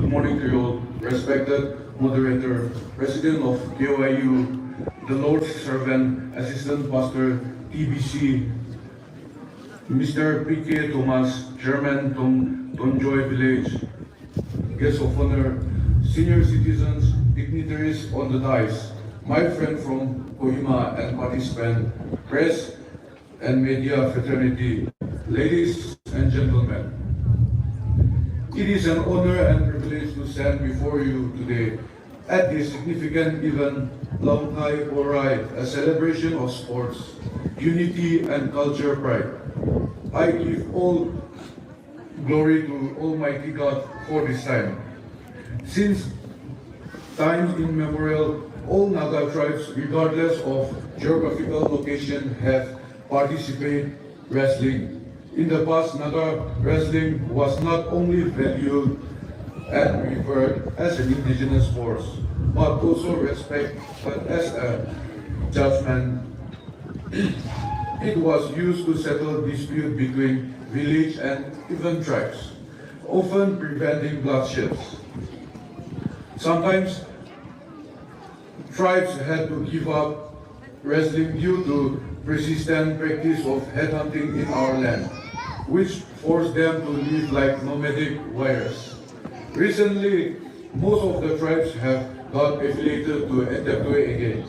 Good morning to you all, respected moderator, President of KOIU, the Lord's Servant, Assistant Pastor, TBC, Mr. P.K. Thomas, Chairman, Tonjoy Village, guests of honor, senior citizens, dignitaries on the dais, my friend from Kohima and participant, press and media fraternity, ladies and gentlemen. It is an honor and privilege to stand before you today at this significant event, Langkai Orai, a celebration of sports, unity and culture pride. I give all glory to Almighty God for this time. Since times immemorial, all Naga tribes, regardless of geographical location, have participated wrestling. In the past, Naga wrestling was not only valued and revered as an indigenous sport, but also respected as a judgment. It was used to settle disputes between village and even tribes, often preventing bloodshed. Sometimes tribes had to give up wrestling due to persistent practice of headhunting in our land, which forced them to live like nomadic warriors. Recently, most of the tribes have got affiliated to NWA again.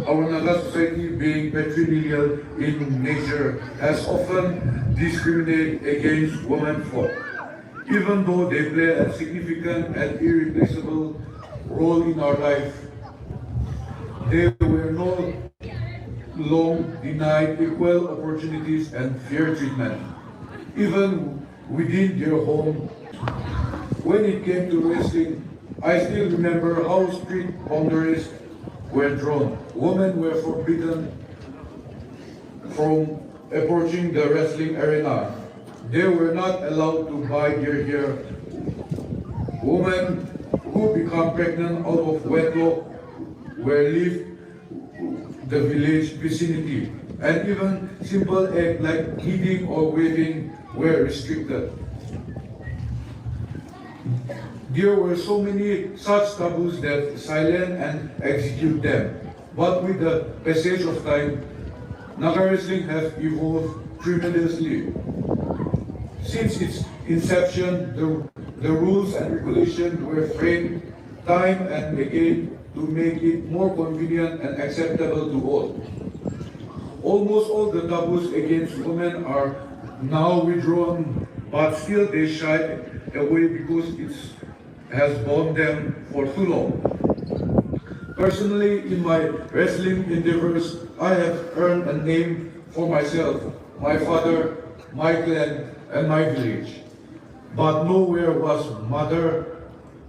Our Naga society, being patrilineal in nature, has often discriminated against women folk, even though they play a significant and irreplaceable role in our life. They were no long denied equal opportunities and fair treatment, even within their home. When it came to wrestling, I still remember how strict boundaries were drawn. Women were forbidden from approaching the wrestling arena. They were not allowed to buy their hair. Women who become pregnant out of wedlock were left the village vicinity, and even simple acts like kneading or waving were restricted. There were so many such taboos that silence and execute them. But with the passage of time, Naga wrestling has evolved tremendously. Since its inception, the rules and regulations were framed time and again to make it more convenient and acceptable to all. Almost all the taboos against women are now withdrawn, but still they shy away because it has bound them for too long. Personally, in my wrestling endeavors, I have earned a name for myself, my father, my clan, and my village. But nowhere was mother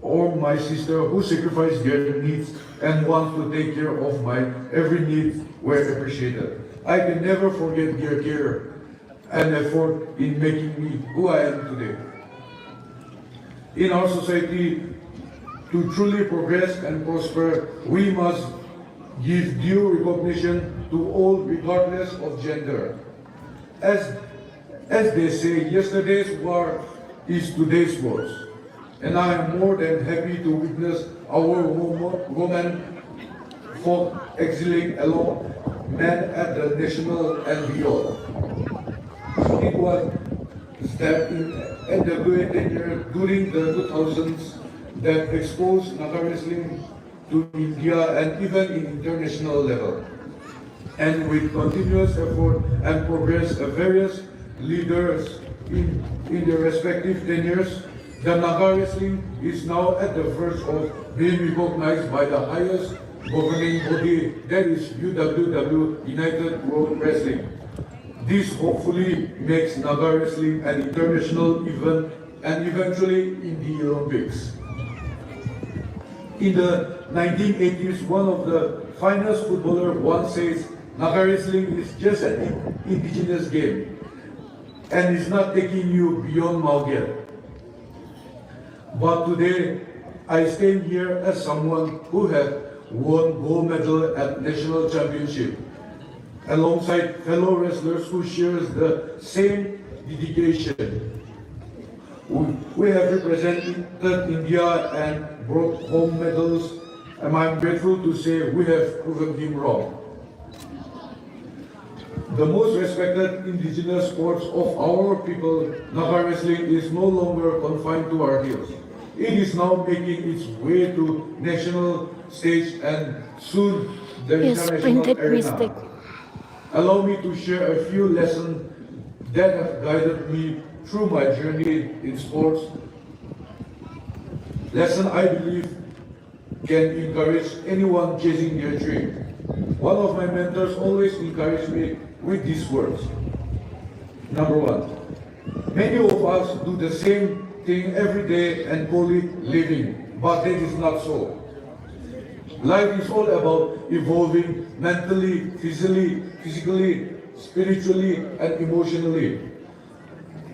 or my sister who sacrificed their needs and want to take care of my every need were appreciated. I can never forget their care and effort in making me who I am today. In our society, to truly progress and prosper, we must give due recognition to all regardless of gender. As they say, yesterday's war is today's wars. And I am more than happy to witness our women folk excelling along men at the national and beyond. It was that in NWA tenure during the 2000s that exposed Naga wrestling to India and even in international level. And with continuous effort and progress of various leaders in their respective tenures, the Naga wrestling is now at the verge of being recognized by the highest governing body, that is UWW, United World Wrestling. This hopefully makes Naga wrestling an international event and eventually in the Olympics. In the 1980s, one of the finest footballers once says, Naga wrestling is just an indigenous game and is not taking you beyond Malgate. But today, I stand here as someone who has won gold medal at national championship, alongside fellow wrestlers who share the same dedication. We have represented India and brought home medals, and I'm grateful to say we have proven him wrong. The most respected indigenous sports of our people, Naga wrestling, is no longer confined to our hills. It is now making its way to national stage and soon the international arena. Allow me to share a few lessons that have guided me through my journey in sports. Lesson I believe can encourage anyone chasing their dream. One of my mentors always encouraged me with these words. Number one, many of us do the same thing every day and call it living, but that is not so. Life is all about evolving mentally, physically, spiritually, and emotionally.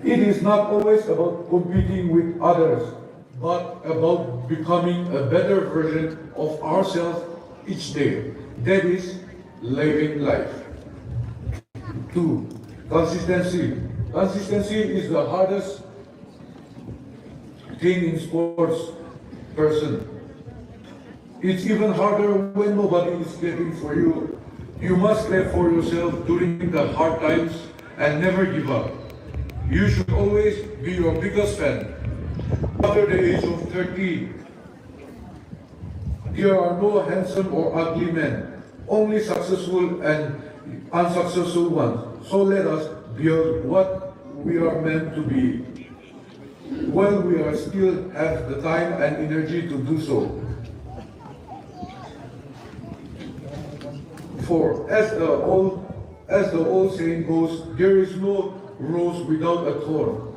It is not always about competing with others, but about becoming a better version of ourselves each day. That is living life. 2. Consistency. Consistency is the hardest thing in sports person. It's even harder when nobody is clapping for you. You must clap for yourself during the hard times and never give up. You should always be your biggest fan. After the age of 30, there are no handsome or ugly men, only successful and unsuccessful ones. So let us build what we are meant to be, while we are still have the time and energy to do so. 4. As the old saying goes, there is no rose without a thorn.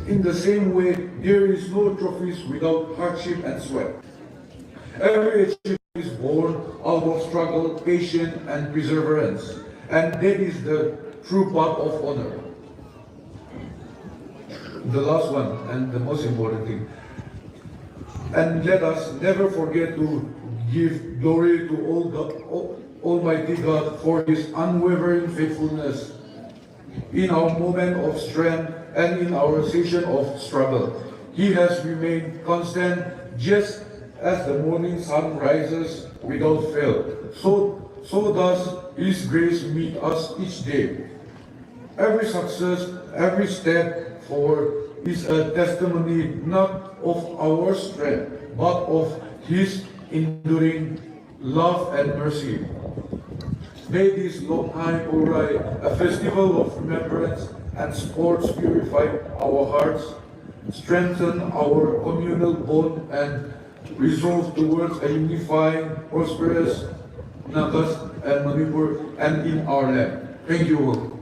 In the same way, there is no trophies without hardship and sweat. Every achievement is born out of struggle, patience, and perseverance, and that is the true path of honor. The last one, and the most important thing. And let us never forget to give glory to Almighty God for His unwavering faithfulness in our moment of strength and in our season of struggle. He has remained constant just as the morning sun rises without fail. So does His grace meet us each day. Every success, every step forward is a testimony not of our strength, but of His enduring love and mercy. May this Longhai Orai, a festival of remembrance and sports, purify our hearts, strengthen our communal bond, and resolve towards a unifying, prosperous Nagas and Manipur and in our land. Thank you all.